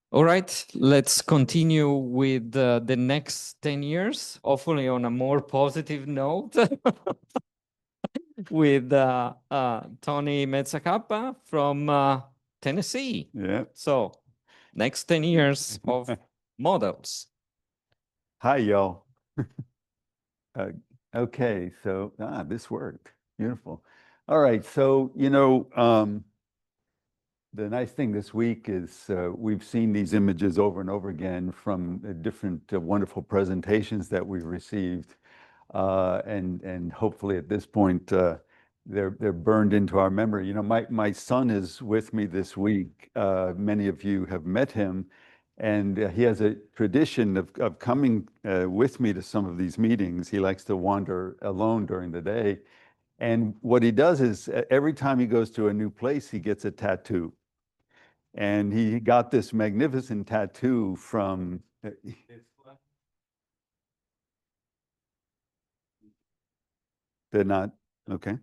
All right, let's continue with the next 10 years, hopefully on a more positive note, with Tony Mezzacappa from Tennessee. Yeah. So next 10 years of models. Hi, y'all. Okay, so this worked. Beautiful. All right, so the nice thing this week is we've seen these images over and over again from different wonderful presentations that we've received, and hopefully at this point they're burned into our memory. You know, my son is with me this week. Many of you have met him, and he has a tradition of coming with me to some of these meetings. He likes to wander alone during the day. And what he does is every time he goes to a new place, he gets a tattoo. And he got this magnificent tattoo from... They're not, okay.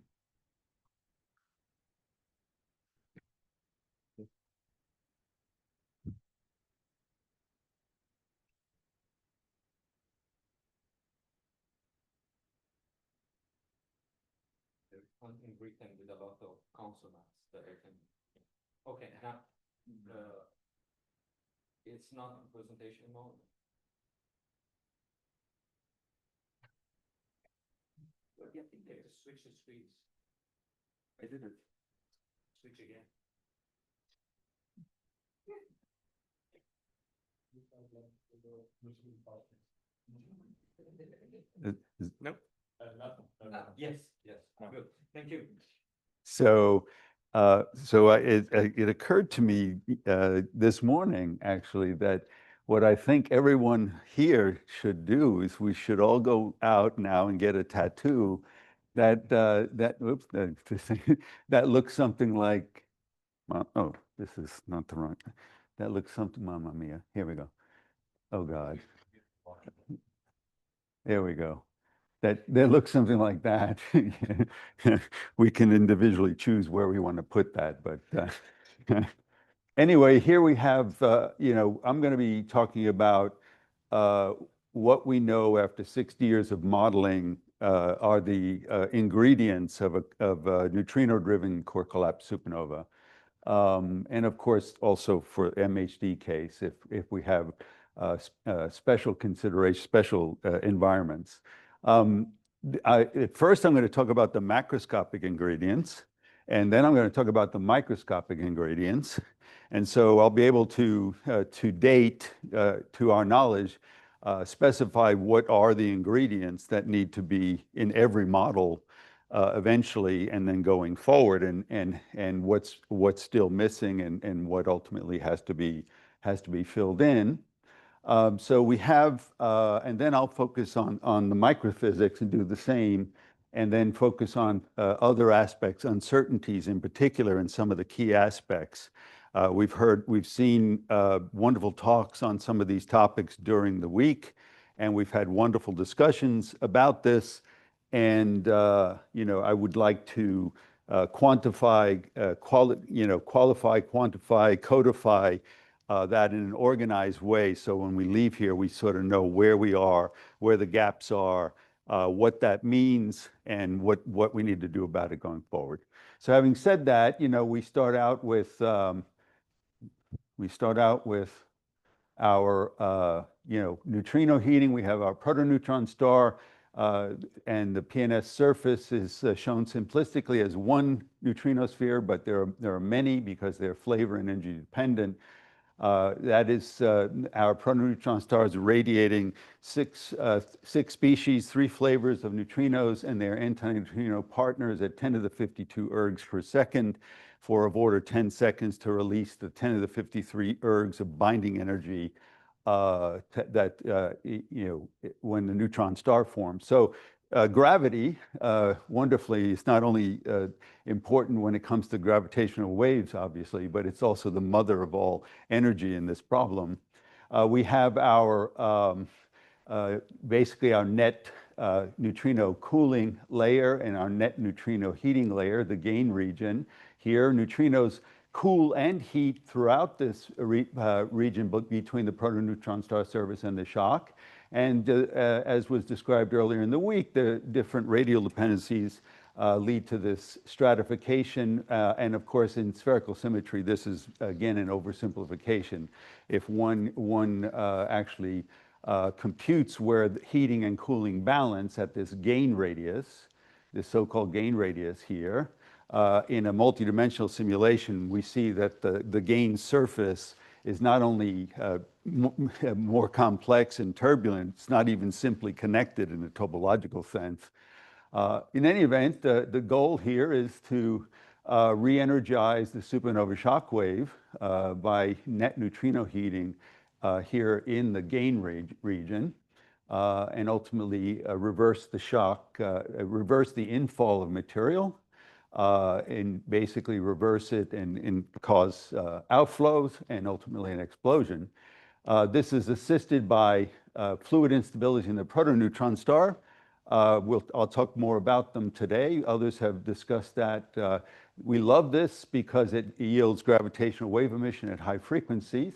In written with a lot of consonants that I can. Okay, now it's not in presentation mode. But I think they just switch the screens. I did it. Switch again. No. Yes. Good. Thank you. So, it occurred to me this morning, actually, that what I think everyone here should do is we should all go out now and get a tattoo that that looks something like. Oh, this is not the right. That looks something. Mamma mia! Here we go. Oh God. There we go. That looks something like that. We can individually choose where we want to put that, but anyway, here we have, I'm going to be talking about what we know after 60 years of modeling are the ingredients of a neutrino-driven core collapse supernova. And of course, also for MHD case, if we have special consideration, special environments. First, I'm going to talk about the macroscopic ingredients, and then I'm going to talk about the microscopic ingredients. And so I'll be able to date, to our knowledge, specify what are the ingredients that need to be in every model eventually, and then going forward, and what's still missing, and what ultimately has to be filled in. So we have, and then I'll focus on the microphysics and do the same, and then focus on other aspects, uncertainties in particular, and some of the key aspects. We've seen wonderful talks on some of these topics during the week, and we've had wonderful discussions about this. And I would like to quantify, qualify, quantify, codify that in an organized way. So when we leave here, we sort of know where we are, where the gaps are, what that means, and what we need to do about it going forward. So having said that, we start out with our neutrino heating. We have our protoneutron star, and the PNS surface is shown simplistically as one neutrino sphere, but there are many because they're flavor and energy dependent. That is our protoneutron stars radiating six species, 3 flavors of neutrinos, and their antineutrino partners at 10 to the 52 ergs per second for of order 10 seconds to release the 10 to the 53 ergs of binding energy when the neutron star forms. So gravity, wonderfully, is not only important when it comes to gravitational waves, obviously, but it's also the mother of all energy in this problem. We have our, basically our net neutrino cooling layer and our net neutrino heating layer, the gain region. here. Neutrinos cool and heat throughout this region between the protoneutron star surface and the shock. And as was described earlier in the week, the different radial dependencies lead to this stratification. And of course, in spherical symmetry, this is, again, an oversimplification. If one actually computes where the heating and cooling balance at this gain radius, this so-called gain radius here, in a multidimensional simulation, we see that the gain surface is not only more complex and turbulent, it's not even simply connected in a topological sense. In any event, the goal here is to re-energize the supernova shock wave by net neutrino heating here in the gain region, and ultimately reverse the shock, reverse the infall of material, and basically reverse it and cause outflows and ultimately an explosion. This is assisted by fluid instability in the protoneutron star. I'll talk more about them today. Others have discussed that. We love this because it yields gravitational wave emission at high frequencies.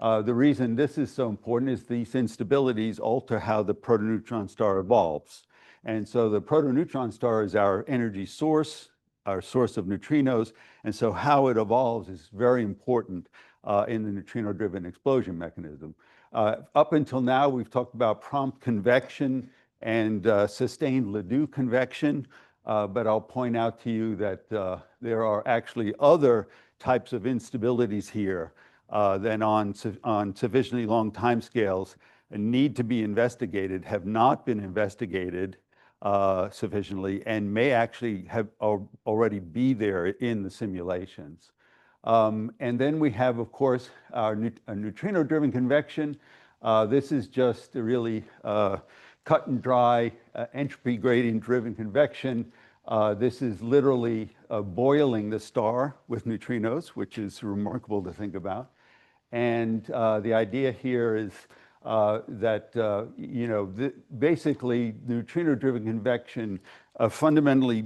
The reason this is so important is these instabilities alter how the protoneutron star evolves. And so the protoneutron star is our energy source, our source of neutrinos, and so how it evolves is very important in the neutrino-driven explosion mechanism. Up until now, we've talked about prompt convection and sustained Ledoux convection, but I'll point out to you that there are actually other types of instabilities here that on sufficiently long timescales need to be investigated, have not been investigated sufficiently, and may actually have already be there in the simulations. And then we have, of course, our neutrino-driven convection. This is just a really cut and dry entropy gradient-driven convection. This is literally boiling the star with neutrinos, which is remarkable to think about. And the idea here is that, basically neutrino-driven convection fundamentally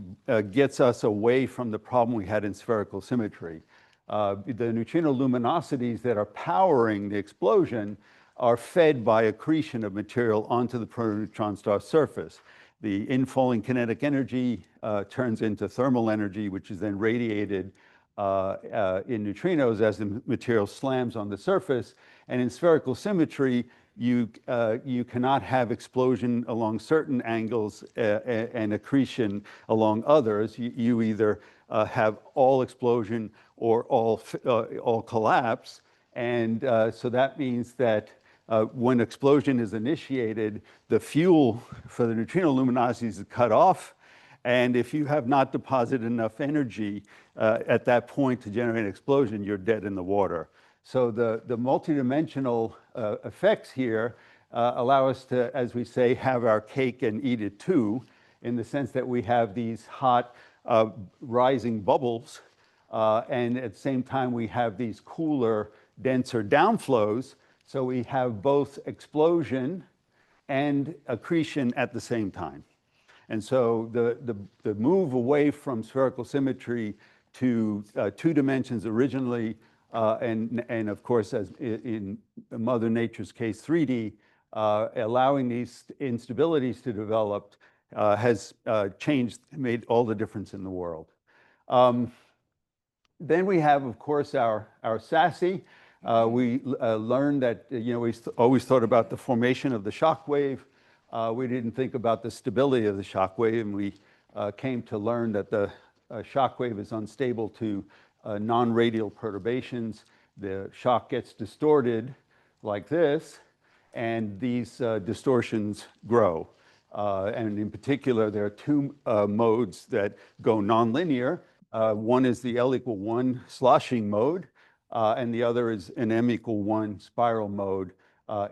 gets us away from the problem we had in spherical symmetry. The neutrino luminosities that are powering the explosion are fed by accretion of material onto the protoneutron star surface. The infalling kinetic energy turns into thermal energy, which is then radiated in neutrinos as the material slams on the surface. And in spherical symmetry, you cannot have explosion along certain angles and accretion along others. You either have all explosion or all collapse. And so that means that when explosion is initiated, the fuel for the neutrino luminosities is cut off. And if you have not deposited enough energy at that point to generate an explosion, you're dead in the water. So the multidimensional effects here allow us to, as we say, have our cake and eat it too, in the sense that we have these hot rising bubbles, and at the same time we have these cooler, denser downflows. So we have both explosion and accretion at the same time. And so the move away from spherical symmetry to 2 dimensions originally, and of course, as in Mother Nature's case, 3D, allowing these instabilities to develop has made all the difference in the world. Then we have, of course, our SASE. We learned that, we always thought about the formation of the shock wave. We didn't think about the stability of the shock wave, and we came to learn that the shock wave is unstable to non-radial perturbations. The shock gets distorted like this, and these distortions grow. And in particular, there are 2 modes that go nonlinear. One is the L=1 sloshing mode, and the other is an M=1 spiral mode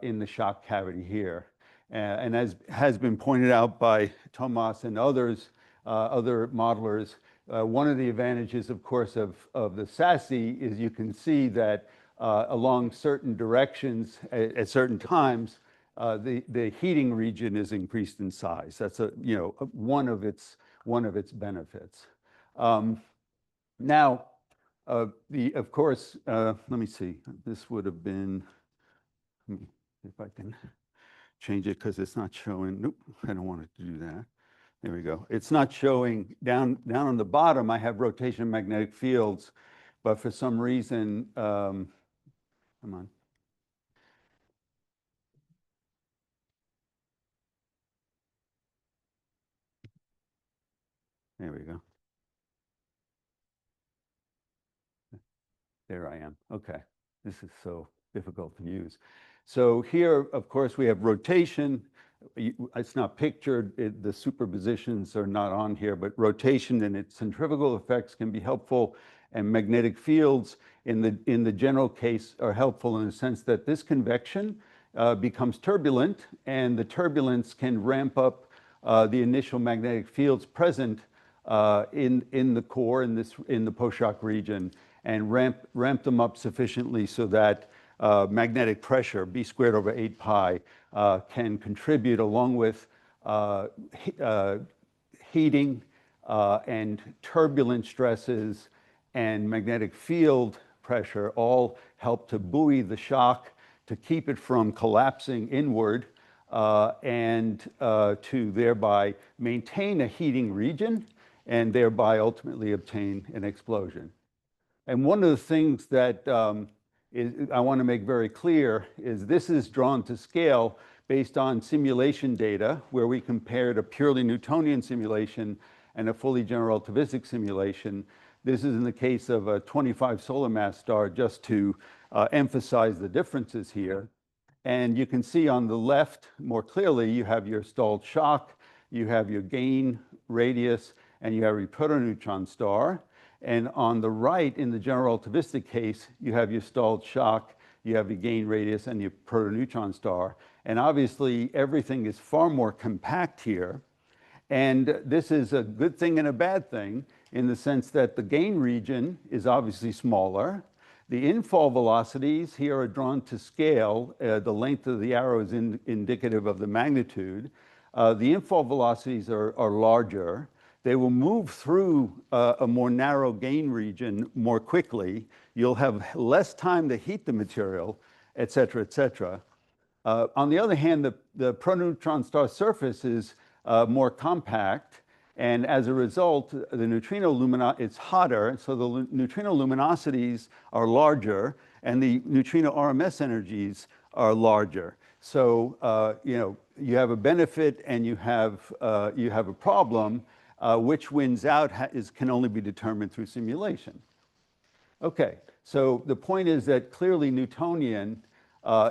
in the shock cavity here. And as has been pointed out by Thomas and others, other modelers, one of the advantages, of course, of the SASE is you can see that along certain directions at certain times, the heating region is increased in size. That's one of its benefits. Now, of course, let me see, this would have been, if I can change it because it's not showing, nope, I don't want it to do that. There we go. It's not showing down on the bottom. I have rotation magnetic fields, but for some reason, come on. There we go. There I am. Okay. This is so difficult to use. So here, of course, we have rotation. It's not pictured. The superpositions are not on here, but rotation and its centrifugal effects can be helpful. And magnetic fields in the general case are helpful in the sense that this convection becomes turbulent, and the turbulence can ramp up the initial magnetic fields present in the core, in the post-shock region, and ramp them up sufficiently so that magnetic pressure, b squared over 8 pi, can contribute along with heating and turbulent stresses and magnetic field pressure all help to buoy the shock to keep it from collapsing inward and to thereby maintain a heating region and thereby ultimately obtain an explosion. And one of the things that I want to make very clear is this is drawn to scale based on simulation data where we compared a purely Newtonian simulation and a fully general relativistic simulation. This is in the case of a 25 solar mass star, just to emphasize the differences here. And you can see on the left more clearly, you have your stalled shock, you have your gain radius, and you have your protoneutron star. And on the right, in the general relativistic case, you have your stalled shock, you have your gain radius, and your protoneutron star. And obviously, everything is far more compact here. And this is a good thing and a bad thing in the sense that the gain region is obviously smaller. The infall velocities here are drawn to scale. The length of the arrow is indicative of the magnitude. The infall velocities are larger. They will move through a more narrow gain region more quickly. You'll have less time to heat the material, et cetera, et cetera. On the other hand, the protoneutron star surface is more compact, and as a result, the neutrino lumina, it's hotter, so the neutrino luminosities are larger, and the neutrino RMS energies are larger. So, you have a benefit and you have a problem. Which wins out can only be determined through simulation. Okay, so the point is that clearly Newtonian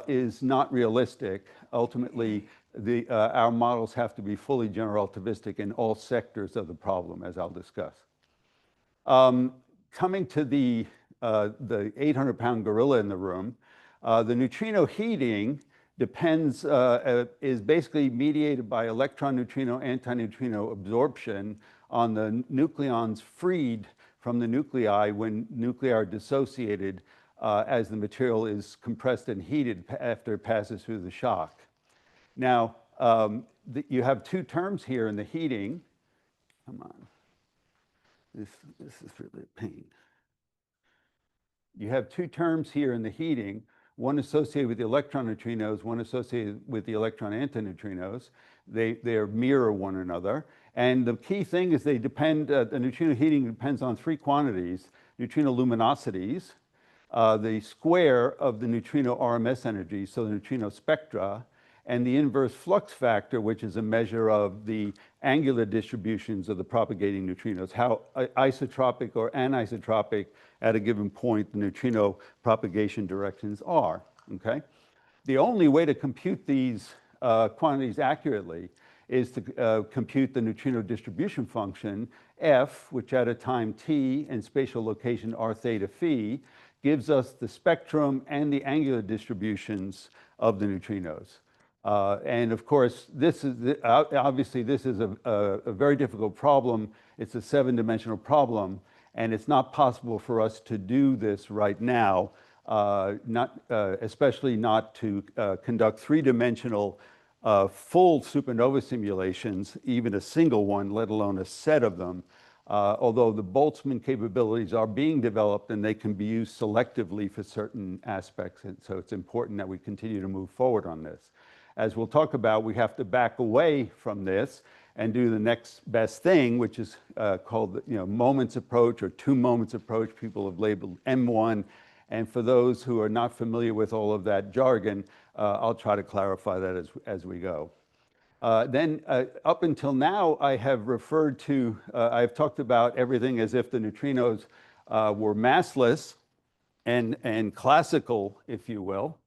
is not realistic. Ultimately, our models have to be fully general relativistic in all sectors of the problem, as I'll discuss. Coming to the 800-pound gorilla in the room, the neutrino heating depends, is basically mediated by electron-neutrino, antineutrino absorption on the nucleons freed from the nuclei when nuclei are dissociated as the material is compressed and heated after it passes through the shock. Now, you have two terms here in the heating. Come on. This is really a pain. You have two terms here in the heating, one associated with the electron neutrinos, one associated with the electron antineutrinos. They mirror one another. And the key thing is they depend, the neutrino heating depends on three quantities: neutrino luminosities, the square of the neutrino RMS energy, so the neutrino spectra, and the inverse flux factor, which is a measure of the angular distributions of the propagating neutrinos, how isotropic or anisotropic at a given point the neutrino propagation directions are, okay? The only way to compute these quantities accurately is to compute the neutrino distribution function, F, which at a time t and spatial location r theta phi, gives us the spectrum and the angular distributions of the neutrinos. And of course, this is obviously this is a very difficult problem. It's a 7-dimensional problem, and it's not possible for us to do this right now, especially not to conduct 3-dimensional full supernova simulations, even a single one, let alone a set of them. although the Boltzmann capabilities are being developed and they can be used selectively for certain aspects. And so it's important that we continue to move forward on this. As we'll talk about, we have to back away from this and do the next best thing, which is called moments approach or 2 moments approach. People have labeled M1. And for those who are not familiar with all of that jargon, I'll try to clarify that as we go. Then up until now, I have referred to, I've talked about everything as if the neutrinos were massless and classical, if you will.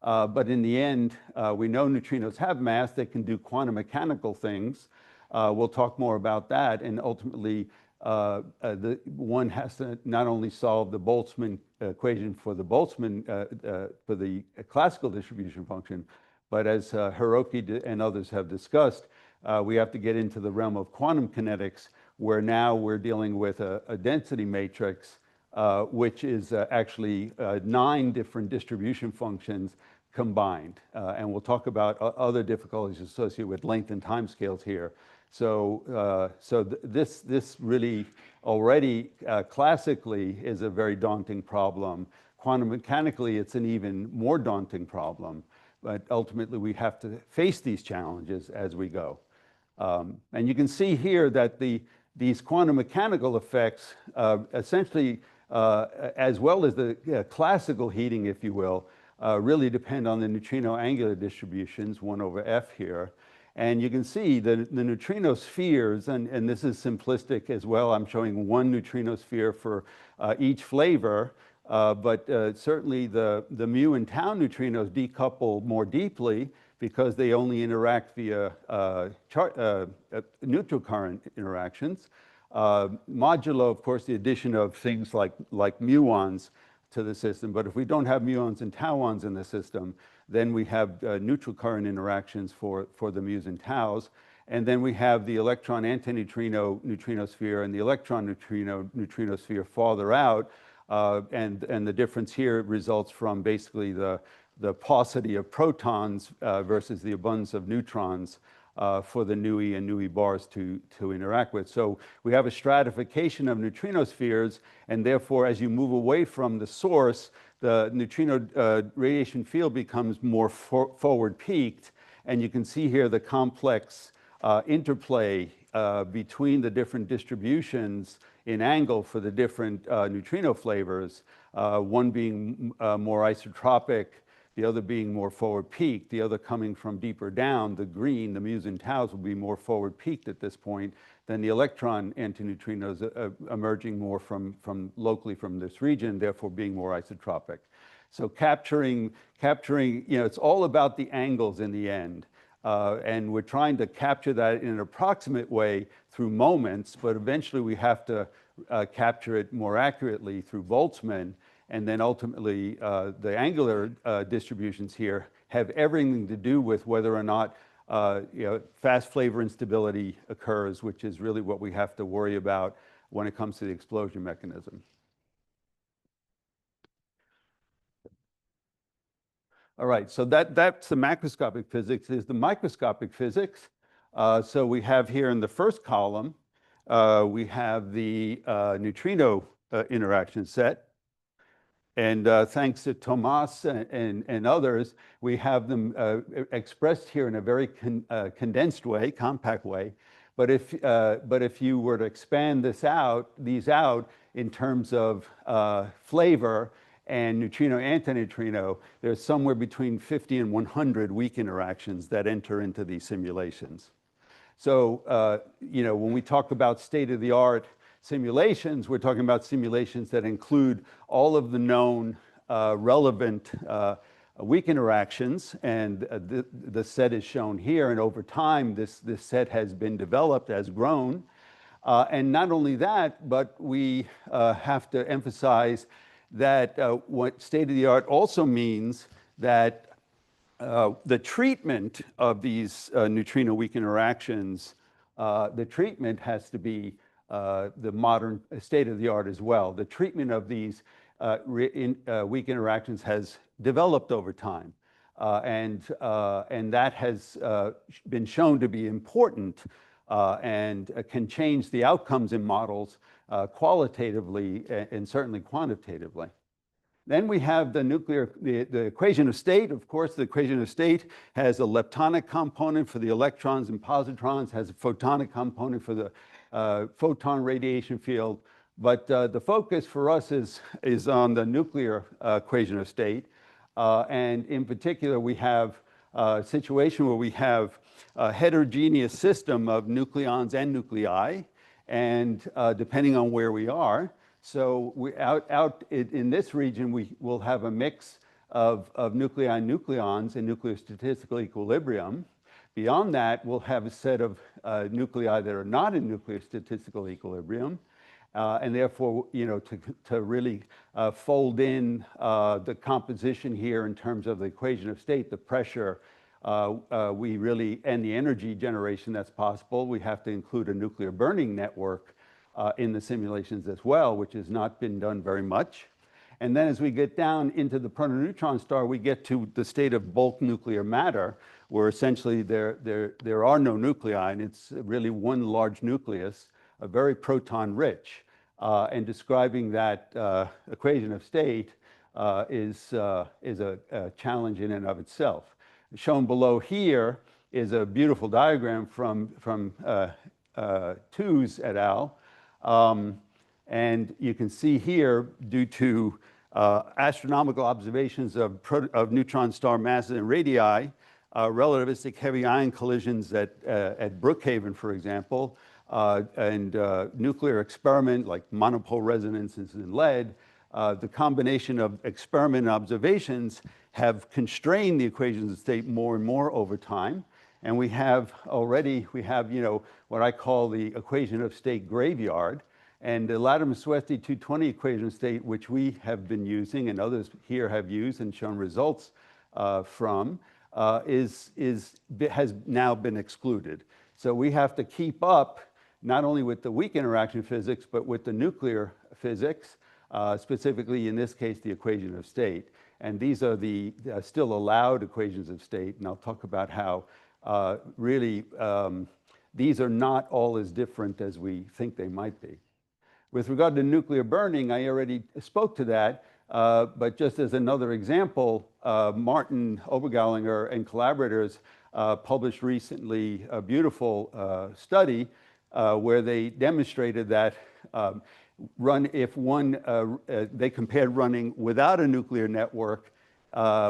But in the end, we know neutrinos have mass. They can do quantum mechanical things. We'll talk more about that. And ultimately, one has to not only solve the Boltzmann equation for the Boltzmann, for the classical distribution function, but as Hiroki and others have discussed, we have to get into the realm of quantum kinetics, where now we're dealing with a density matrix, which is actually 9 different distribution functions combined. And we'll talk about other difficulties associated with length and time scales here. So, this really already classically is a very daunting problem. Quantum mechanically, it's an even more daunting problem. But ultimately, we have to face these challenges as we go. And you can see here that these quantum mechanical effects, essentially, as well as the classical heating, if you will, really depend on the neutrino angular distributions, 1 over F here. And you can see the neutrino spheres, and this is simplistic as well. I'm showing 1 neutrino sphere for each flavor. But certainly the mu and tau neutrinos decouple more deeply because they only interact via neutral current interactions. Modulo, of course, the addition of things like muons to the system. But if we don't have muons and tauons in the system, then we have neutral current interactions for the mu's and taus. And then we have the electron antineutrino neutrino sphere and the electron neutrino sphere farther out. And the difference here results from basically the paucity of protons versus the abundance of neutrons for the NUI and NUI bars to interact with. So we have a stratification of neutrino spheres, and therefore, as you move away from the source, the neutrino radiation field becomes more forward peaked, and you can see here the complex interplay between the different distributions in angle for the different neutrino flavors, one being more isotropic, the other being more forward peaked, the other coming from deeper down. The green, the mu's and taus, will be more forward peaked at this point than the electron antineutrinos emerging more from locally from this region, therefore being more isotropic. So capturing, it's all about the angles in the end. And we're trying to capture that in an approximate way through moments, but eventually we have to capture it more accurately through Boltzmann. And then ultimately, the angular distributions here have everything to do with whether or not fast flavor instability occurs, which is really what we have to worry about when it comes to the explosion mechanism. All right, so that's the macroscopic physics. Is the microscopic physics. So we have here in the first column, we have the neutrino interaction set. And thanks to Tomas and others, we have them expressed here in a very condensed way, compact way. But if you were to expand these out in terms of flavor and neutrino antineutrino, there's somewhere between 50 and 100 weak interactions that enter into these simulations. So when we talk about state-of-the-art simulations, we're talking about simulations that include all of the known relevant weak interactions, and the set is shown here, and over time this set has been developed, has grown. And not only that, but we have to emphasize that what state-of-the-art also means that the treatment of these neutrino weak interactions, the treatment has to be the modern state-of-the-art as well. The treatment of these weak interactions has developed over time, and that has been shown to be important and can change the outcomes in models qualitatively and certainly quantitatively. Then we have the equation of state. Of course, the equation of state has a leptonic component for the electrons and positrons, has a photonic component for the photon radiation field. But the focus for us is on the nuclear equation of state. And in particular, we have a situation where we have a heterogeneous system of nucleons and nuclei, and depending on where we are. So out in this region, we will have a mix of nuclei and nucleons in nuclear statistical equilibrium. Beyond that, we'll have a set of nuclei that are not in nuclear statistical equilibrium. And therefore, to really fold in the composition here in terms of the equation of state, the pressure, and the energy generation that's possible, we have to include a nuclear burning network in the simulations as well, which has not been done very much. And then as we get down into the protoneutron star, we get to the state of bulk nuclear matter, where essentially there are no nuclei, and it's really one large nucleus, very proton rich. And describing that equation of state is a challenge in and of itself. Shown below here is a beautiful diagram from Tooze et al. And you can see here, due to astronomical observations of neutron star masses and radii, relativistic heavy ion collisions at Brookhaven, for example, and nuclear experiment like monopole resonances in lead, the combination of experiment and observations have constrained the equations of state more and more over time. And we have what I call the equation of state graveyard. And the Latimer-Swesty 220 equation of state, which we have been using and others here have used and shown results from, has now been excluded. So we have to keep up not only with the weak interaction physics, but with the nuclear physics, specifically in this case, the equation of state. And these are the still allowed equations of state. And I'll talk about how these are not all as different as we think they might be. With regard to nuclear burning, I already spoke to that, but just as another example, Martin Obergallinger and collaborators published recently a beautiful study where they demonstrated that they compared running without a nuclear network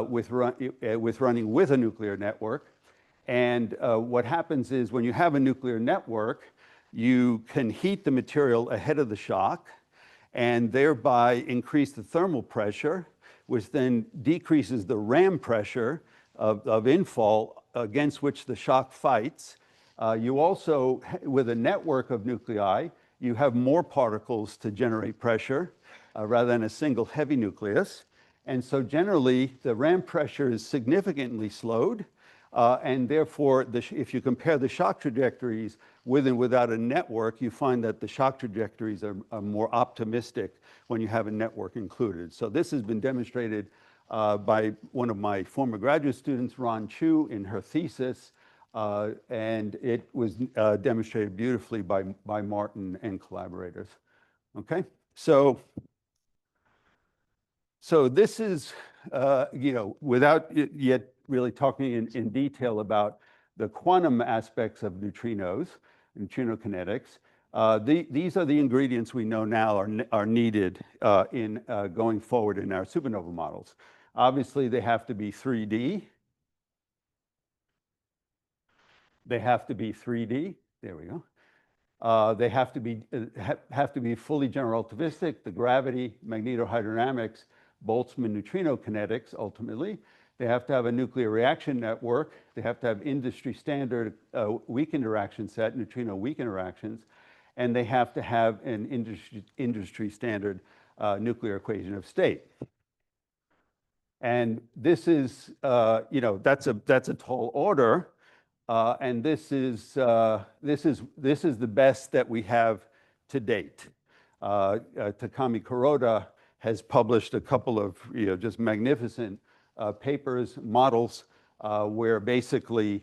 with running with a nuclear network. And what happens is when you have a nuclear network, you can heat the material ahead of the shock and thereby increase the thermal pressure, which then decreases the ram pressure of infall against which the shock fights. You also, with a network of nuclei, you have more particles to generate pressure rather than a single heavy nucleus. And so generally, the ram pressure is significantly slowed. And therefore, if you compare the shock trajectories with and without a network, you find that the shock trajectories are more optimistic when you have a network included. So this has been demonstrated by one of my former graduate students, Ron Chu, in her thesis. And it was demonstrated beautifully by Martin and collaborators. Okay, so this is, without yet really talking in detail about the quantum aspects of neutrinos, neutrino kinetics. These are the ingredients we know now are needed in going forward in our supernova models. Obviously, they have to be 3D. They have to be 3D. There we go. They have to be fully general relativistic, the gravity, magnetohydrodynamics, Boltzmann neutrino kinetics, ultimately. They have to have a nuclear reaction network. They have to have industry standard weak interaction set, neutrino weak interactions. And they have to have an industry standard nuclear equation of state. And this is, that's a tall order. And this is the best that we have to date. Takami Kuroda has published a couple of just magnificent papers, models, where basically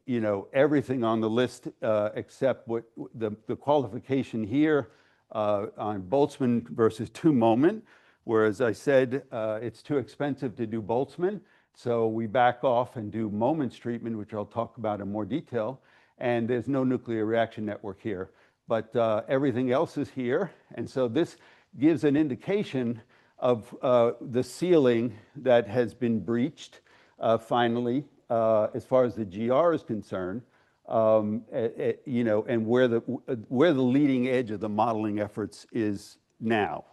you know, everything on the list except what the qualification here on Boltzmann versus two-moment, whereas I said it's too expensive to do Boltzmann, so we back off and do moments treatment, which I'll talk about in more detail, and there's no nuclear reaction network here. But everything else is here, and so this gives an indication of the ceiling that has been breached finally, as far as the GR is concerned, you know, and where the leading edge of the modeling efforts is now.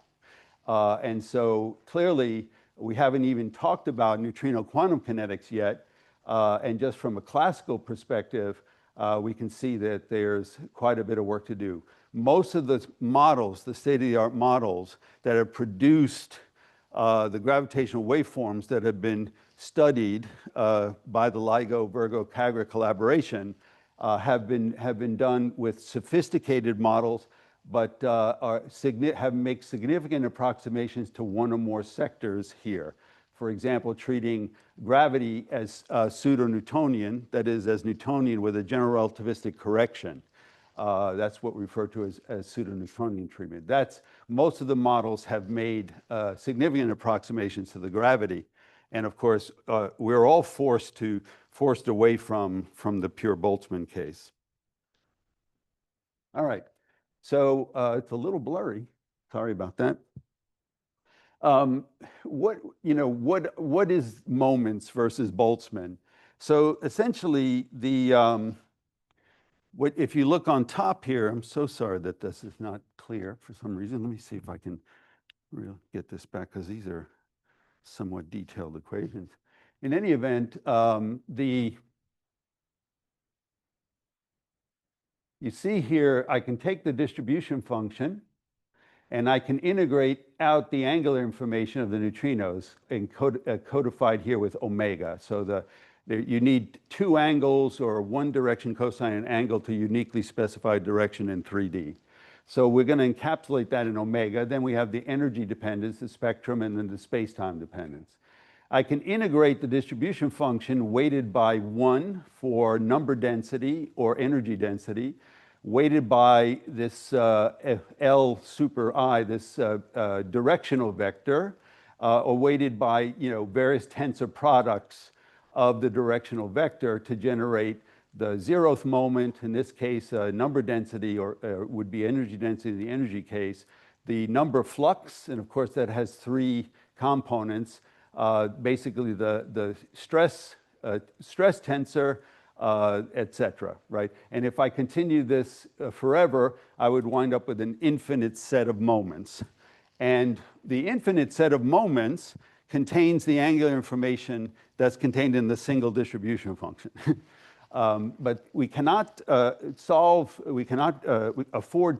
And so clearly, we haven't even talked about neutrino quantum kinetics yet, and just from a classical perspective, we can see that there's quite a bit of work to do. Most of the models, the state-of-the-art models that have produced the gravitational waveforms that have been studied by the LIGO-Virgo-CAGRA collaboration have been done with sophisticated models, but make significant approximations to one or more sectors here. For example, treating gravity as pseudo-Newtonian, that is, as Newtonian with a general relativistic correction. That's what we refer to as pseudo-Newtonian treatment. Most of the models have made significant approximations to the gravity. And of course, we're all forced away from the pure Boltzmann case. All right, so it's a little blurry. Sorry about that. What is moments versus Boltzmann? So essentially, if you look on top here, I'm so sorry that this is not clear for some reason. Let me see if I can really get this back, because these are somewhat detailed equations. In any event, you see here, I can take the distribution function and I can integrate out the angular information of the neutrinos and codified here with omega. So you need two angles or one direction cosine an angle to uniquely specify direction in 3D. So we're going to encapsulate that in omega. Then we have the energy dependence, the spectrum, and then the space-time dependence. I can integrate the distribution function weighted by 1 for number density or energy density, weighted by this L super I, this directional vector, or weighted by various tensor products of the directional vector to generate the zeroth moment, in this case, number density, or would be energy density in the energy case, the number flux, and of course that has 3 components, basically the stress tensor, etc. Right? And if I continue this forever, I would wind up with an infinite set of moments. And the infinite set of moments contains the angular information that's contained in the single distribution function. But we cannot afford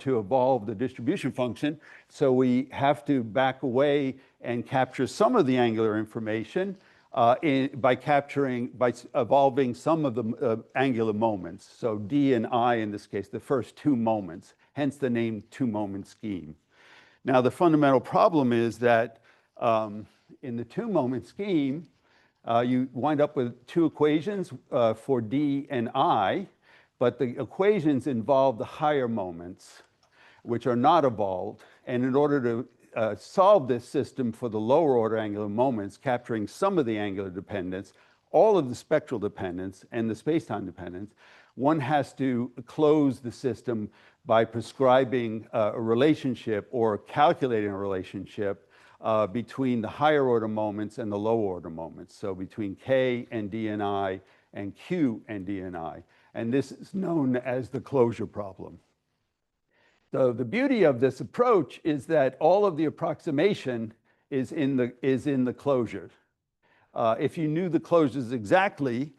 to evolve the distribution function, so we have to back away and capture some of the angular information by evolving some of the angular moments. So D and I, in this case, the first 2 moments, hence the name two-moment scheme. Now, the fundamental problem is that in the two-moment scheme, you wind up with 2 equations for D and I, but the equations involve the higher moments, which are not evolved. And in order to solve this system for the lower order angular moments, capturing some of the angular dependence, all of the spectral dependence, and the space-time dependence, one has to close the system by prescribing a relationship or calculating a relationship between the higher order moments and the lower order moments. So between K and D and I and Q and D and I. And this is known as the closure problem. So the beauty of this approach is that all of the approximation is in the closure. If you knew the closures exactly,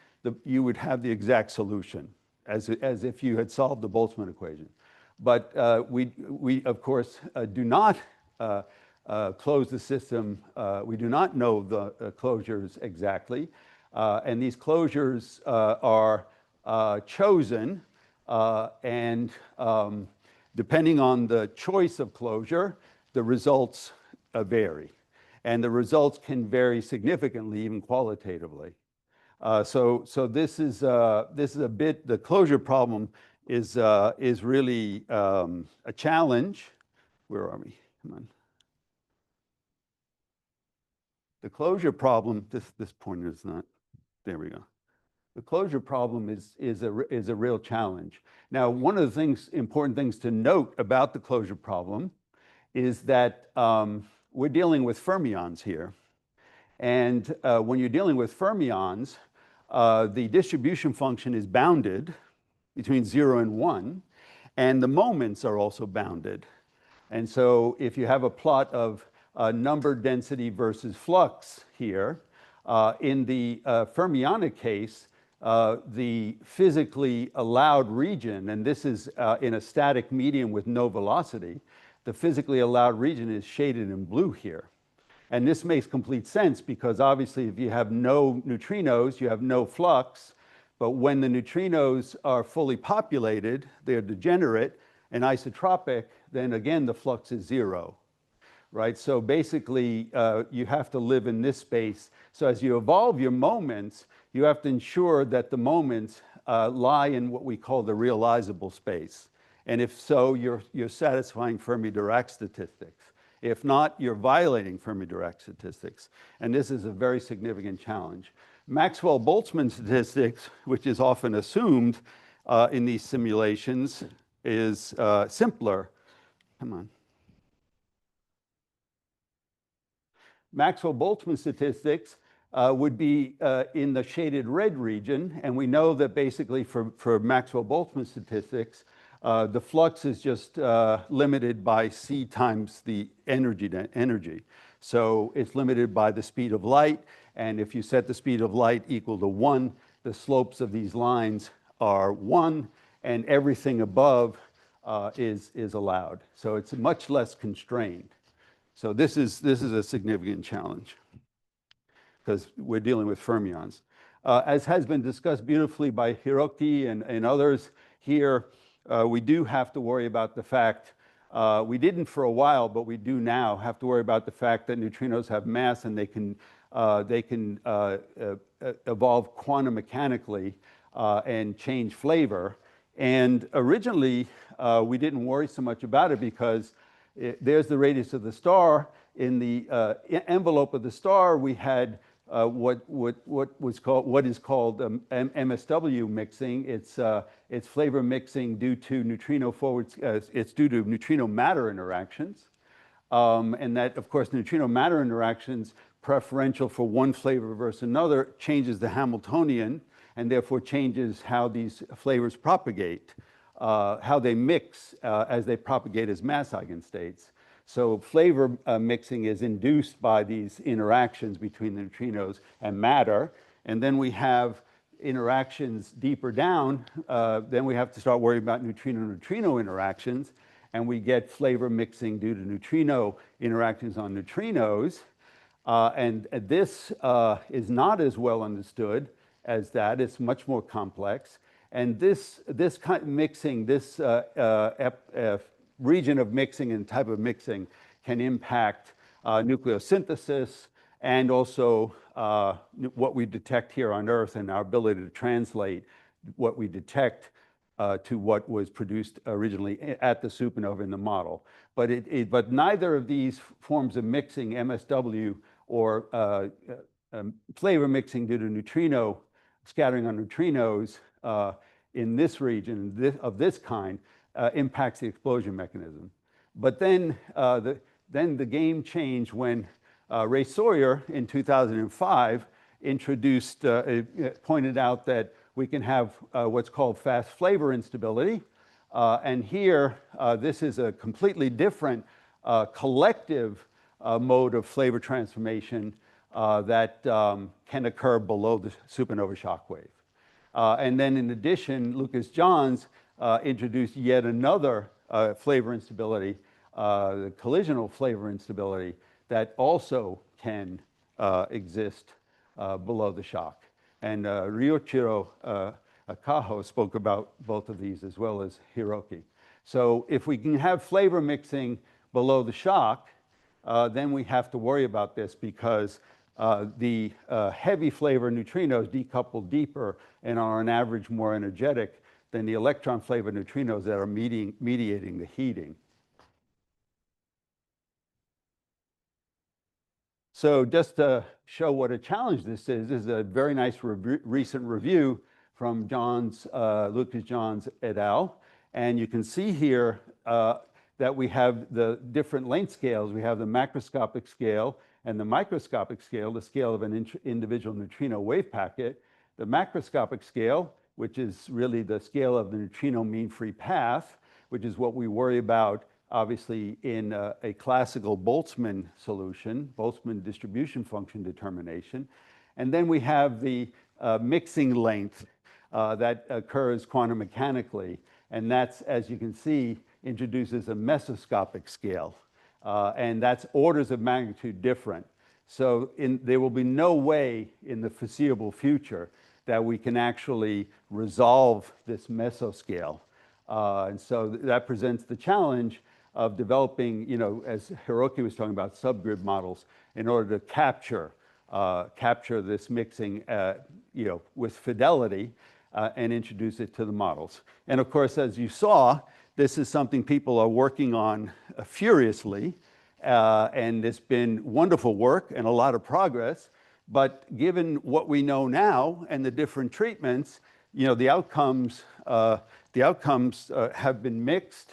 you would have the exact solution, as if you had solved the Boltzmann equation. But we of course do not close the system. We do not know the closures exactly, and these closures are chosen, and depending on the choice of closure, the results vary. And the results can vary significantly, even qualitatively. So this is a bit, the closure problem is really a challenge. Where are we? Come on. The closure problem, this pointer is not, there we go. The closure problem is a real challenge. Now, one of the important things to note about the closure problem is that we're dealing with fermions here. And when you're dealing with fermions, the distribution function is bounded between 0 and 1, and the moments are also bounded. And so if you have a plot of number density versus flux here, in the fermionic case, the physically allowed region, and this is in a static medium with no velocity, the physically allowed region is shaded in blue here. And this makes complete sense because obviously if you have no neutrinos, you have no flux, but when the neutrinos are fully populated, they're degenerate and isotropic, then again the flux is 0, right? So basically you have to live in this space. So as you evolve your moments, you have to ensure that the moments lie in what we call the realizable space. And if so, you're satisfying Fermi-Dirac statistics. If not, you're violating Fermi-Dirac statistics. And this is a very significant challenge. Maxwell-Boltzmann statistics, which is often assumed in these simulations, is simpler. Come on. Maxwell-Boltzmann statistics would be in the shaded red region. And we know that basically for Maxwell-Boltzmann statistics, the flux is just limited by c times the energy. So it's limited by the speed of light. And if you set the speed of light equal to 1, the slopes of these lines are 1, and everything above is allowed. So it's much less constrained. So this is a significant challenge because we're dealing with fermions. As has been discussed beautifully by Hiroki and others here, we do have to worry about the fact, we didn't for a while, but we do now have to worry about the fact that neutrinos have mass and they can evolve quantum mechanically and change flavor. And originally, we didn't worry so much about it because there's the radius of the star. In the envelope of the star, we had what is called MSW mixing. It's flavor mixing due to neutrino forwards. It's due to neutrino matter interactions, and that, of course, neutrino matter interactions preferential for one flavor versus another changes the Hamiltonian, and therefore changes how these flavors propagate, how they mix as they propagate as mass eigenstates. So flavor mixing is induced by these interactions between the neutrinos and matter. And then we have interactions deeper down. Then we have to start worrying about neutrino-neutrino interactions. And we get flavor mixing due to neutrino interactions on neutrinos. And this is not as well understood as that. It's much more complex. And this kind of mixing, this region of mixing and type of mixing can impact nucleosynthesis and also what we detect here on Earth and our ability to translate what we detect to what was produced originally at the supernova in the model. But neither of these forms of mixing, MSW or flavor mixing due to neutrino scattering on neutrinos in this region of this kind, impacts the explosion mechanism. But then the game changed when Ray Sawyer in 2005 introduced, pointed out that we can have what's called fast flavor instability. And here, this is a completely different collective mode of flavor transformation that can occur below the supernova shock wave. And then in addition, Lucas Johns introduced yet another flavor instability, the collisional flavor instability, that also can exist below the shock. And Ryoichiro Kaho spoke about both of these as well as Hiroki. So if we can have flavor mixing below the shock, then we have to worry about this because The heavy flavor neutrinos decouple deeper and are on average more energetic than the electron flavor neutrinos that are mediating the heating. So just to show what a challenge this is a very nice recent review from Lucas Johns et al. And you can see here that we have the different length scales. We have the macroscopic scale and the microscopic scale, the scale of an individual neutrino wave packet. The macroscopic scale, which is really the scale of the neutrino mean free path, which is what we worry about obviously in a classical Boltzmann solution, Boltzmann distribution function determination. And then we have the mixing length that occurs quantum mechanically. And that's, as you can see, introduces a mesoscopic scale. And that's orders of magnitude different. So there will be no way in the foreseeable future that we can actually resolve this mesoscale. And so that presents the challenge of developing, as Hiroki was talking about, subgrid models in order to capture this mixing, with fidelity and introduce it to the models. And of course, as you saw, this is something people are working on furiously, and it's been wonderful work and a lot of progress. But given what we know now and the different treatments, the outcomes have been mixed.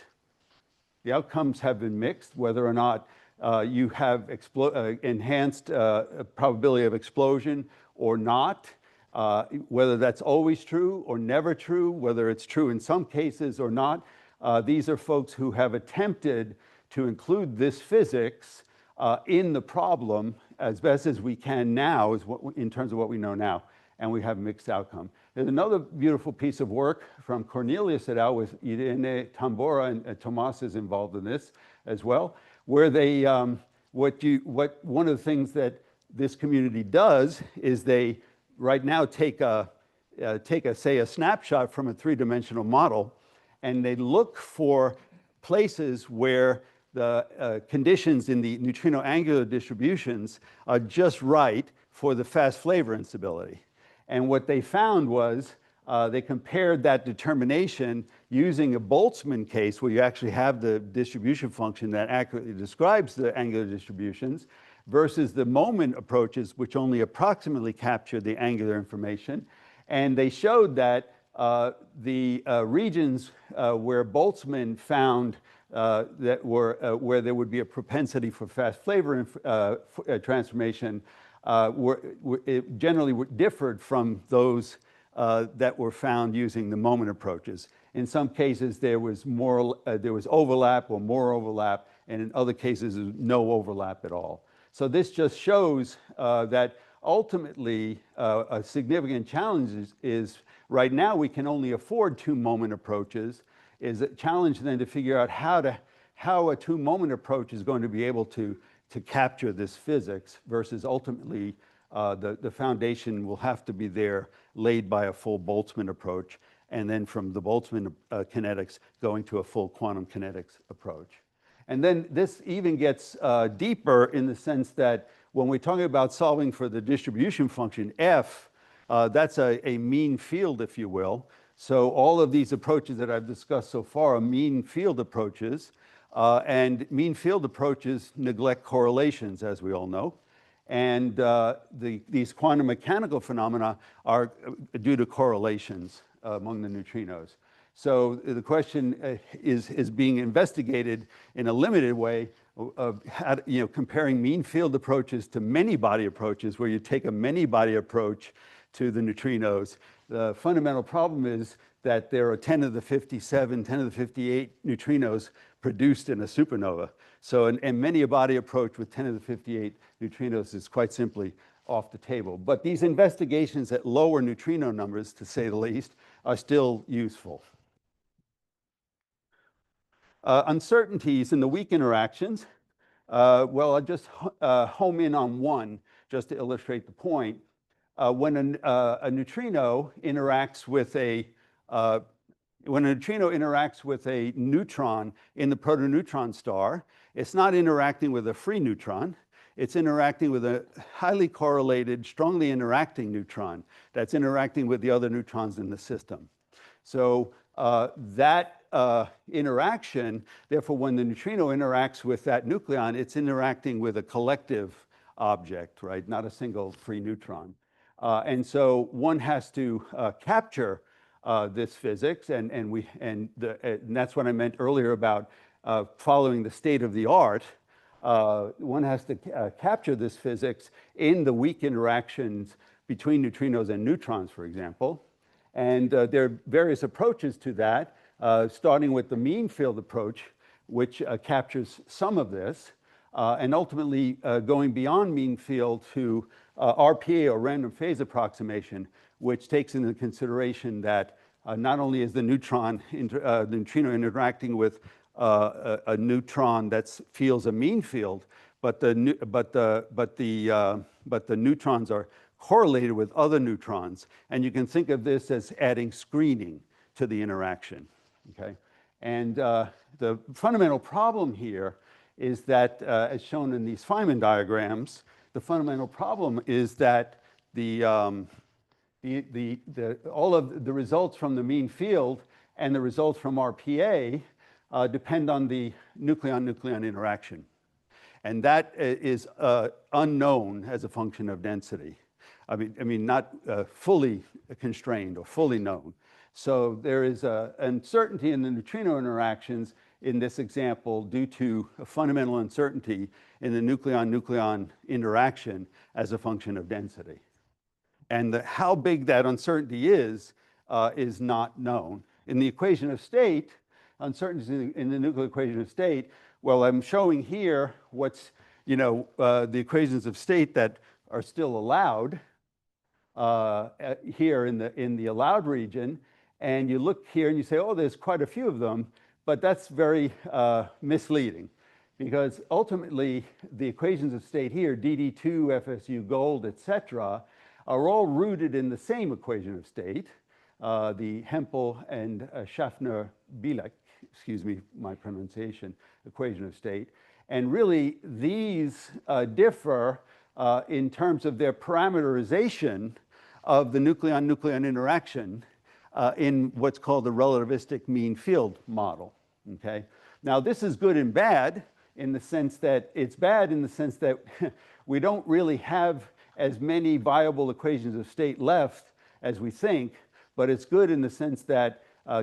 The outcomes have been mixed, whether or not you have enhanced probability of explosion or not, whether that's always true or never true, whether it's true in some cases or not. These are folks who have attempted to include this physics in the problem as best as we can now, in terms of what we know now, and we have mixed outcome. There's another beautiful piece of work from Cornelius et al. With Irene Tambora, and Tomas is involved in this as well, where they, one of the things that this community does is they right now take say a snapshot from a three-dimensional model, and they look for places where the conditions in the neutrino angular distributions are just right for the fast flavor instability. And what they found was they compared that determination using a Boltzmann case where you actually have the distribution function that accurately describes the angular distributions versus the moment approaches, which only approximately capture the angular information. And they showed that the regions where Boltzmann found where there would be a propensity for fast flavor transformation generally differed from those that were found using the moment approaches. In some cases, there was overlap or more overlap, and in other cases, no overlap at all. So this just shows that ultimately a significant challenge is right now we can only afford two moment approaches. Is a challenge then to figure out how a two moment approach is going to be able to capture this physics versus ultimately the foundation will have to be there laid by a full Boltzmann approach, and then from the Boltzmann kinetics going to a full quantum kinetics approach. And then this even gets deeper in the sense that when we're talking about solving for the distribution function f, that's a mean field, if you will. So all of these approaches that I've discussed so far are mean field approaches, and mean field approaches neglect correlations, as we all know. And these quantum mechanical phenomena are due to correlations among the neutrinos. So the question is being investigated in a limited way of comparing mean field approaches to many body approaches, where you take a many body approach to the neutrinos. The fundamental problem is that there are 10 to the 57, 10 to the 58 neutrinos produced in a supernova. So a many body approach with 10 to the 58 neutrinos is quite simply off the table. But these investigations at lower neutrino numbers, to say the least, are still useful. Uncertainties in the weak interactions. Well, I'll just home in on one just to illustrate the point. When a neutrino interacts with a neutron in the protoneutron star, it's not interacting with a free neutron. it's interacting with a highly correlated, strongly interacting neutron that's interacting with the other neutrons in the system. So that interaction, therefore, when the neutrino interacts with that nucleon, it's interacting with a collective object, right? Not a single free neutron. And so one has to capture this physics, and that's what I meant earlier about following the state of the art. One has to capture this physics in the weak interactions between neutrinos and neutrons, for example. And there are various approaches to that, starting with the mean field approach, which captures some of this, and ultimately going beyond mean field to RPA, or random phase approximation, which takes into consideration that not only is the neutrino interacting with a neutron that feels a mean field, but the neutrons are correlated with other neutrons, and you can think of this as adding screening to the interaction, okay? And the fundamental problem here is that, as shown in these Feynman diagrams, the fundamental problem is that all of the results from the mean field and the results from RPA depend on the nucleon-nucleon interaction. And that is unknown as a function of density. I mean, not fully constrained or fully known. So there is an uncertainty in the neutrino interactions in this example due to a fundamental uncertainty in the nucleon-nucleon interaction as a function of density. And how big that uncertainty is not known. In the equation of state, uncertainties in the nuclear equation of state, well, I'm showing here what's, the equations of state that are still allowed here in the allowed region. And you look here and you say, oh, there's quite a few of them, but that's very misleading, because ultimately the equations of state here, DD2, FSU gold, etc., are all rooted in the same equation of state, the Hempel and Schaffner-Bilek, excuse me, my pronunciation, equation of state. And really, these differ in terms of their parameterization of the nucleon-nucleon interaction in what's called the relativistic mean field model, okay? Now, this is good and bad in the sense that it's bad in the sense that we don't really have as many viable equations of state left as we think, but it's good in the sense that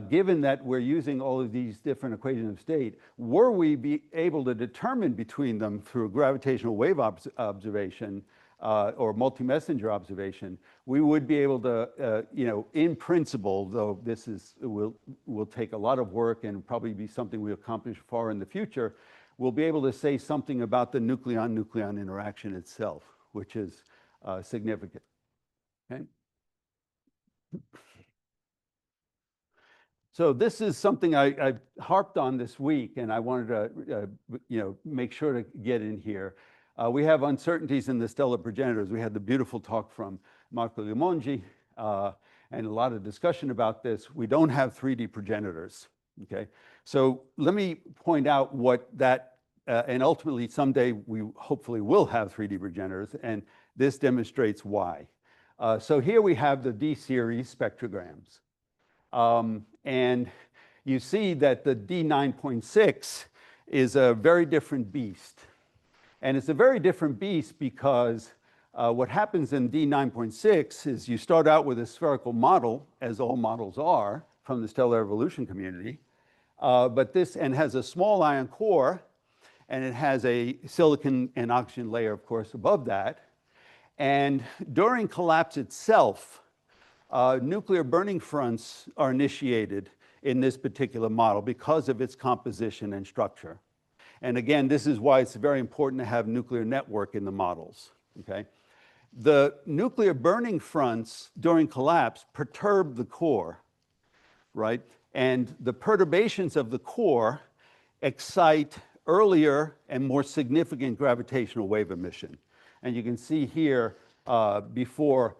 given that we're using all of these different equations of state, were we be able to determine between them through gravitational wave observation or multi-messenger observation, we would be able to, in principle, though this will take a lot of work and probably be something we accomplish far in the future, we'll be able to say something about the nucleon-nucleon interaction itself, which is significant. Okay? So this is something I harped on this week, and I wanted to make sure to get in here. We have uncertainties in the stellar progenitors. We had the beautiful talk from Marco Limongi and a lot of discussion about this. We don't have 3D progenitors, okay? So let me point out what that, and ultimately someday we hopefully will have 3D progenitors, and this demonstrates why. So here we have the D-series spectrograms. And you see that the D9.6 is a very different beast. And it's a very different beast because what happens in D9.6 is you start out with a spherical model, as all models are, from the stellar evolution community. But this has a small ion core, and it has a silicon and oxygen layer, of course, above that. And during collapse itself, nuclear burning fronts are initiated in this particular model because of its composition and structure. And again, this is why it's very important to have nuclear network in the models, okay? The nuclear burning fronts during collapse perturb the core, right? And the perturbations of the core excite earlier and more significant gravitational wave emission. And you can see here before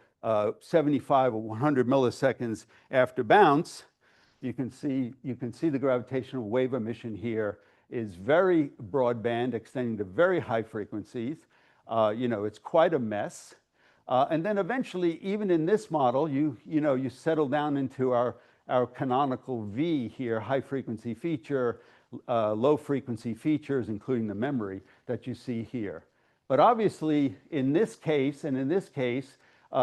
75 or 100 milliseconds after bounce, you can see the gravitational wave emission here is very broadband, extending to very high frequencies. It's quite a mess. And then eventually, even in this model, you settle down into our canonical V here, high frequency feature, low frequency features, including the memory that you see here. But obviously, in this case, and in this case,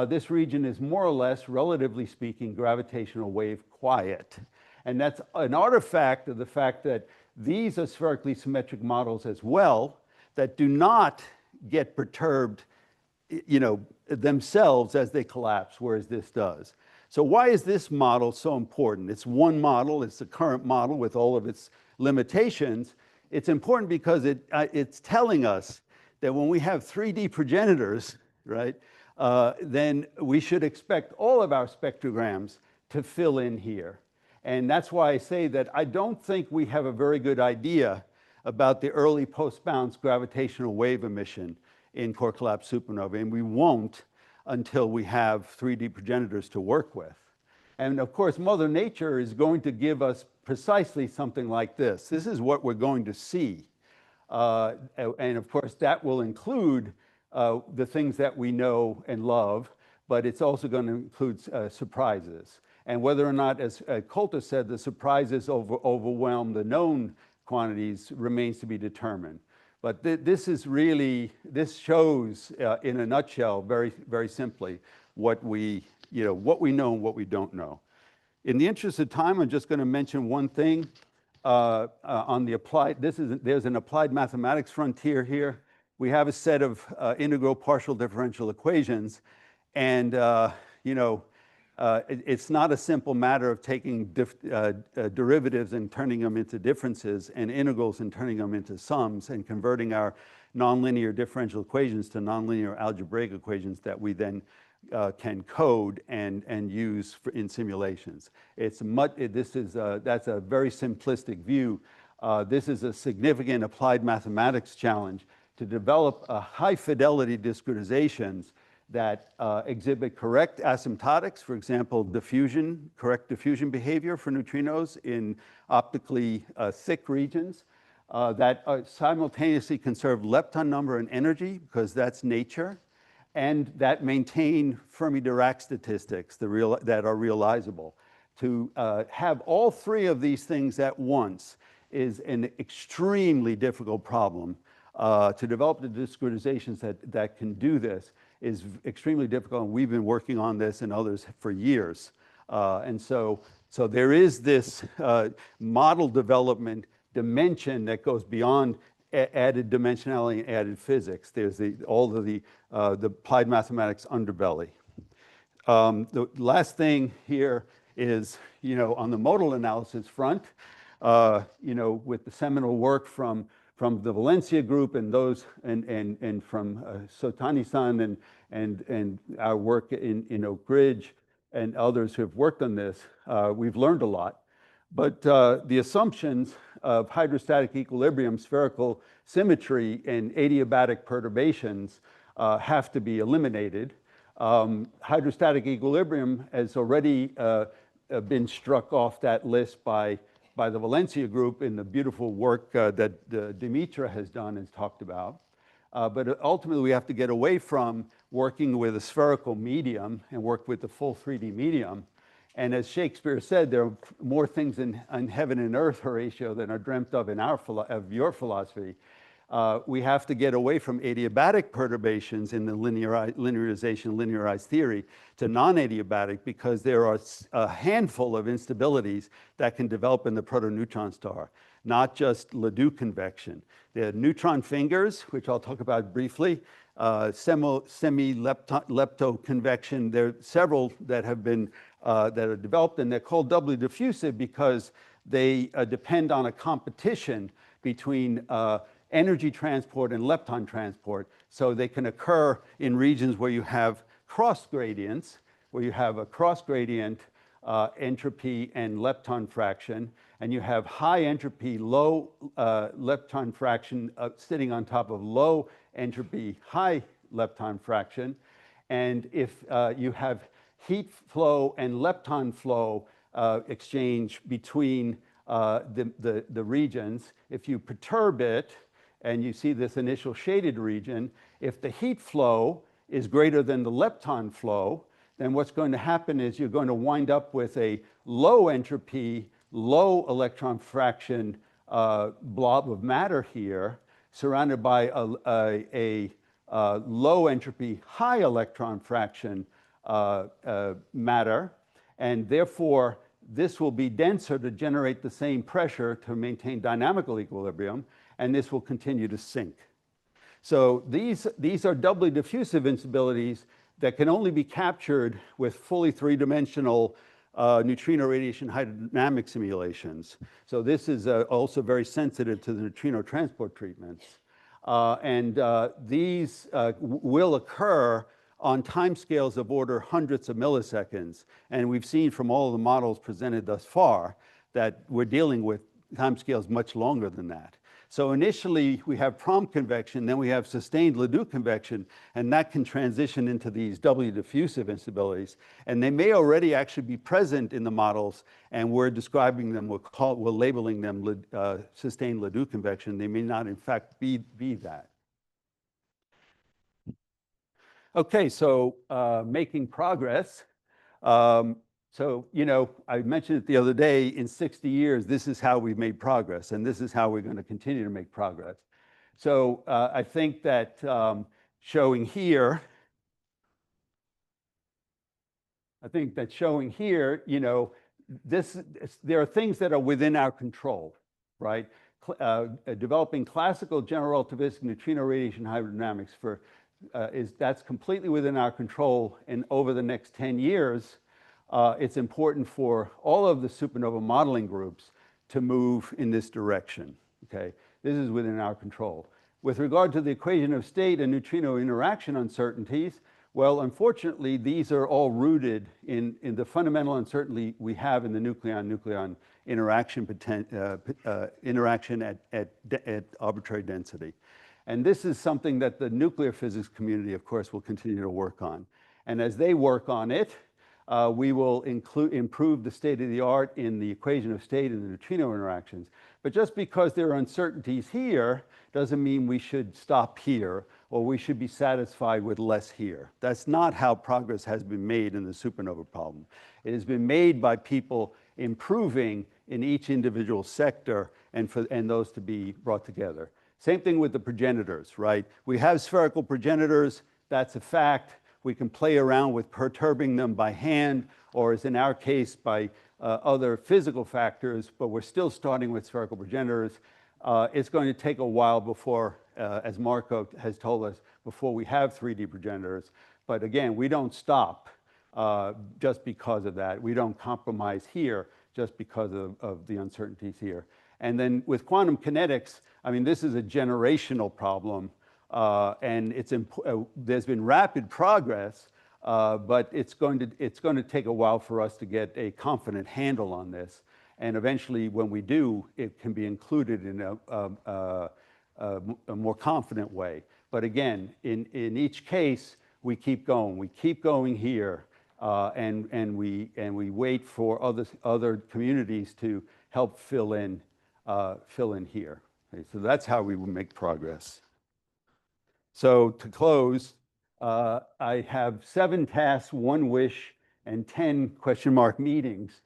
this region is more or less, relatively speaking, gravitational wave quiet. And that's an artifact of the fact that these are spherically symmetric models as well that do not get perturbed themselves as they collapse, whereas this does. So why is this model so important? It's one model, it's the current model with all of its limitations. It's important because it's telling us that when we have 3D progenitors, right, then we should expect all of our spectrograms to fill in here. And that's why I say that I don't think we have a very good idea about the early post-bounce gravitational wave emission in core collapse supernova, and we won't until we have 3D progenitors to work with. And of course, Mother Nature is going to give us precisely something like this. This is what we're going to see. And of course, that will include the things that we know and love, but it's also going to include surprises. And whether or not, as Coulter said, the surprises overwhelm the known quantities remains to be determined. But this shows in a nutshell, very, very simply, what we know and what we don't know. In the interest of time, I'm just going to mention one thing on the applied. There's an applied mathematics frontier here. We have a set of integral partial differential equations, and it's not a simple matter of taking derivatives and turning them into differences and integrals and turning them into sums and converting our nonlinear differential equations to nonlinear algebraic equations that we then can code and use in simulations. That's a very simplistic view. This is a significant applied mathematics challenge to develop high fidelity discretizations that exhibit correct asymptotics, for example, correct diffusion behavior for neutrinos in optically thick regions, that simultaneously conserve lepton number and energy, because that's nature, and that maintain Fermi-Dirac statistics that are realizable. To have all three of these things at once is an extremely difficult problem. To develop the discretizations that can do this is extremely difficult, and we've been working on this and others for years. And so there is this model development dimension that goes beyond added dimensionality and added physics. There's all of the applied mathematics underbelly. The last thing here is, on the modal analysis front, with the seminal work from the Valencia group and those and from Sotani-san and our work in Oak Ridge and others who have worked on this, we've learned a lot. But the assumptions of hydrostatic equilibrium, spherical symmetry, and adiabatic perturbations have to be eliminated. Hydrostatic equilibrium has already been struck off that list by the Valencia group in the beautiful work that Dimitra has done and talked about. But ultimately, we have to get away from working with a spherical medium and work with the full 3D medium. And as Shakespeare said, there are more things in heaven and earth, Horatio, than are dreamt of in your philosophy. We have to get away from adiabatic perturbations in the linearization, linearized theory to non-adiabatic, because there are a handful of instabilities that can develop in the protoneutron star, not just Ledoux convection. There are neutron fingers, which I'll talk about briefly, semi-lepto convection. There are several that have been that are developed, and they're called doubly diffusive because they depend on a competition between energy transport and lepton transport. So they can occur in regions where you have cross gradients, where you have a cross gradient entropy and lepton fraction, and you have high entropy, low lepton fraction sitting on top of low entropy, high lepton fraction. And if you have heat flow and lepton flow exchange between the regions, if you perturb it, and you see this initial shaded region, If the heat flow is greater than the lepton flow, then what's going to happen is you're going to wind up with a low entropy, low electron fraction blob of matter here, surrounded by a low entropy, high electron fraction matter, and therefore this will be denser to generate the same pressure to maintain dynamical equilibrium, and this will continue to sink. So these are doubly diffusive instabilities that can only be captured with fully three-dimensional neutrino radiation hydrodynamic simulations. So this is also very sensitive to the neutrino transport treatments. These will occur on timescales of order hundreds of milliseconds. And we've seen from all of the models presented thus far that we're dealing with timescales much longer than that. So initially we have prompt convection, then we have sustained Ledoux convection, and that can transition into these doubly diffusive instabilities. And they may already actually be present in the models, and we're describing them, we're labeling them sustained Ledoux convection. They may not in fact be that. Okay, so making progress. So, you know, I mentioned it the other day, in 60 years, this is how we've made progress, and this is how we're going to continue to make progress. So I think that showing here, you know, there are things that are within our control, right? Developing classical general relativistic neutrino radiation hydrodynamics that's completely within our control, and over the next 10 years, it's important for all of the supernova modeling groups to move in this direction, okay? This is within our control. With regard to the equation of state and neutrino interaction uncertainties, well, unfortunately, these are all rooted in the fundamental uncertainty we have in the nucleon-nucleon interaction at arbitrary density. And this is something that the nuclear physics community, of course, will continue to work on. And as they work on it, we will improve the state of the art in the equation of state and the neutrino interactions. But just because there are uncertainties here doesn't mean we should stop here, or we should be satisfied with less here. That's not how progress has been made in the supernova problem. It has been made by people improving in each individual sector, and those to be brought together. Same thing with the progenitors, right? We have spherical progenitors, that's a fact. We can play around with perturbing them by hand, or as in our case, by other physical factors, but we're still starting with spherical progenitors. It's going to take a while before, as Marco has told us, before we have 3D progenitors. But again, we don't stop just because of that. We don't compromise here just because of the uncertainties here. And then with quantum kinetics, I mean, this is a generational problem. And there's been rapid progress, but it's going to take a while for us to get a confident handle on this. And eventually, when we do, it can be included in a more confident way. But again, in each case, we keep going. We keep going here, and we wait for other communities to help fill in here. Okay, so that's how we will make progress. So to close, I have 7 tasks, 1 wish, and 10 question mark meetings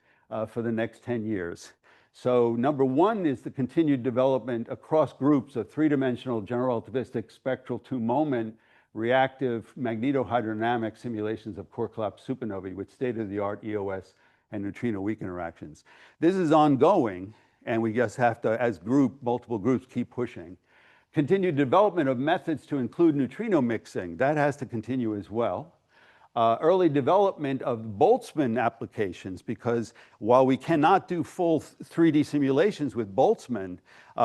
for the next 10 years. So number 1 is the continued development across groups of 3-dimensional general relativistic spectral 2-moment reactive magnetohydrodynamic simulations of core collapse supernovae with state-of-the-art EOS and neutrino weak interactions. This is ongoing, and we just have to, as multiple groups, keep pushing. Continued development of methods to include neutrino mixing, that has to continue as well. Early development of Boltzmann applications, because while we cannot do full 3D simulations with Boltzmann,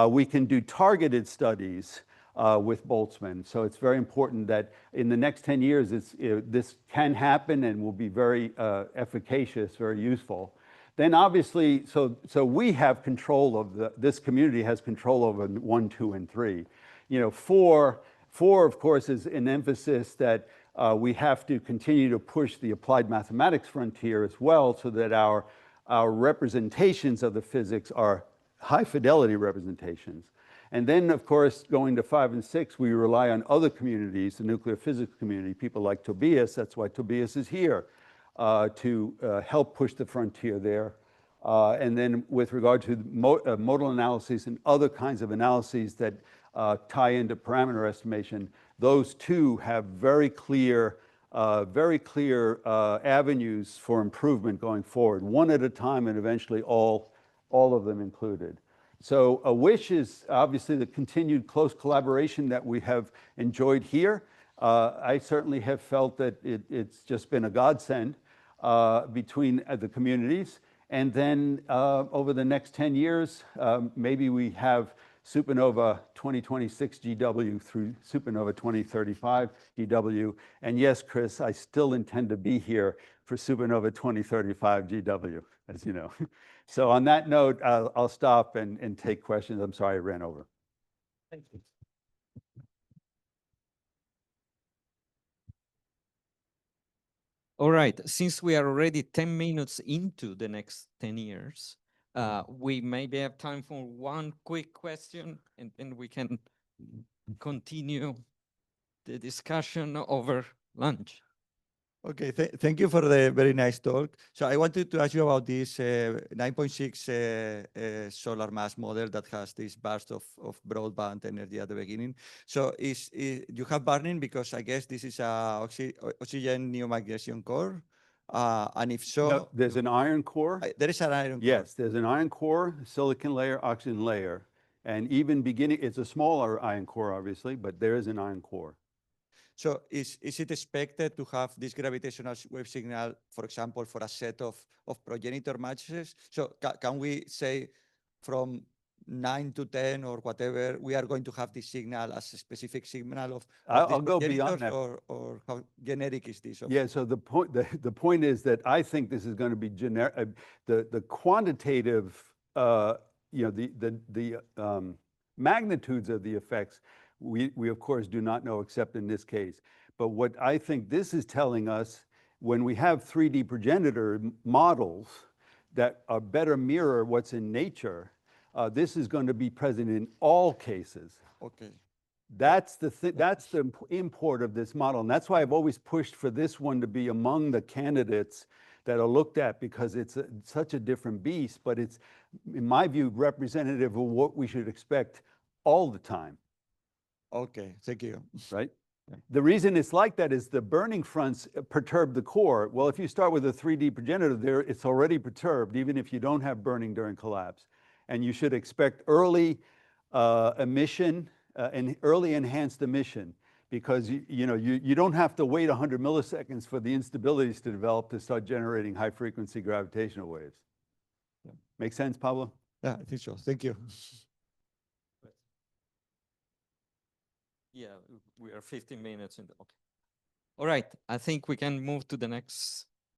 we can do targeted studies with Boltzmann. So it's very important that in the next 10 years, this can happen and will be very efficacious, very useful. Then obviously, so we have control of this community has control over 1, 2, and 3. You know, 4, of course, is an emphasis that we have to continue to push the applied mathematics frontier as well, so that our representations of the physics are high fidelity representations. And then, of course, going to 5 and 6, we rely on other communities, the nuclear physics community, people like Tobias. That's why Tobias is here, to help push the frontier there. And then with regard to modal analyses and other kinds of analyses that tie into parameter estimation, those two have very clear avenues for improvement going forward, one at a time and eventually all of them included. So a wish is obviously the continued close collaboration that we have enjoyed here. I certainly have felt that it's just been a godsend between the communities. And then over the next 10 years, maybe we have Supernova 2026 GW through Supernova 2035 GW. And yes, Chris, I still intend to be here for Supernova 2035 GW, as you know. So on that note, I'll stop and take questions. I'm sorry I ran over. Thank you. All right, since we are already 10 minutes into the next 10 years, we maybe have time for one quick question, and then we can continue the discussion over lunch. Okay, thank you for the very nice talk. So I wanted to ask you about this 9.6 solar mass model that has this burst of broadband energy at the beginning. So you have burning because I guess this is a oxygen new magnesium core. And if so, No, there's an iron core. There is an iron core. Yes, there's an iron core, silicon layer, oxygen layer. And even beginning, it's a smaller iron core, obviously, but there is an iron core. So is it expected to have this gravitational wave signal, for example, for a set of progenitor matches? So can we say from 9 to 10 or whatever, we are going to have this signal as a specific signal of I'll go beyond that. Or how generic is this? Yeah, so the point is that I think this is going to be generic. The quantitative, the magnitudes of the effects, we of course do not know except in this case. But what I think this is telling us, when we have 3D progenitor models that are better mirror what's in nature, this is going to be present in all cases. Okay. That's the import of this model. And that's why I've always pushed for this one to be among the candidates that are looked at, because it's such a different beast, but it's, in my view, representative of what we should expect all the time. Okay, thank you. Right? The reason it's like that is the burning fronts perturb the core. Well, if you start with a 3D progenitor there, it's already perturbed, even if you don't have burning during collapse. And you should expect early emission and early enhanced emission, because you don't have to wait 100 milliseconds for the instabilities to develop to start generating high frequency gravitational waves. Yeah. Make sense, Pablo? Yeah, I think so. Thank you. Yeah, we are 15 minutes in. Okay. All right, I think we can move to the next